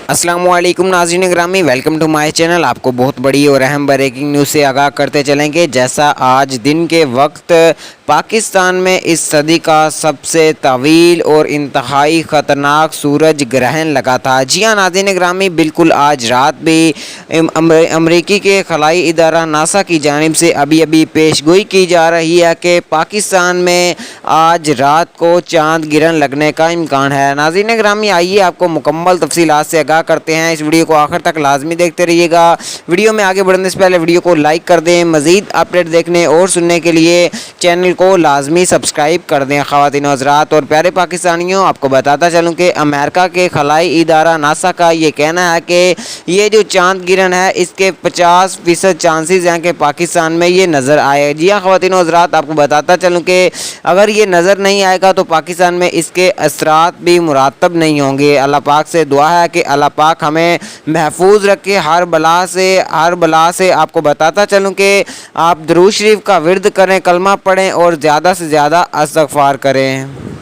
अस्सलाम वालेकुम नाज़रीन ग्रामी, वेलकम टू माय चैनल। आपको बहुत बड़ी और अहम ब्रेकिंग न्यूज़ से आगाह करते चलेंगे। जैसा आज दिन के वक्त पाकिस्तान में इस सदी का सबसे तवील और इंतहाई ख़तरनाक सूरज ग्रहण लगा था। जी हाँ नाज़रीन ग्रामी, बिल्कुल आज रात भी अमरीकी के खलाई इदारा नासा की जानिब से अभी पेशगोई की जा रही है कि पाकिस्तान में आज रात को चाँद गिरन लगने का इम्कान है। नाज़रीन ग्रामी, आइए आपको मुकम्मल तफसीलात से आगाह करते हैं। इस वीडियो को आखिर तक लाजमी देखते रहिएगा। वीडियो में आगे बढ़ने से पहले वीडियो को लाइक कर दें। मज़ीद अपडेट देखने और सुनने के लिए चैनल को लाजमी सब्सक्राइब कर दें। ख़वातीन हज़रात और प्यारे पाकिस्तानियों, आपको बताता चलूँ कि अमेरिका के खलाई इदारा नासा का ये कहना है कि ये जो चाँद गिरन है इसके 50% चांसेस हैं कि पाकिस्तान में ये नज़र आए। जी हाँ ख़वातीन हज़रात, आपको बताता चलूँ कि अगर ये नज़र नहीं आएगा तो पाकिस्तान में इसके असरात भी मुरातब नहीं होंगे। अल्लाह पाक से दुआ है कि अल्लाह पाक हमें महफूज रखे हर बला से। आपको बताता चलूँ कि आप दुरूद शरीफ का विर्द करें, कलमा पढ़ें और ज़्यादा से ज़्यादा इस्तग़फ़ार करें।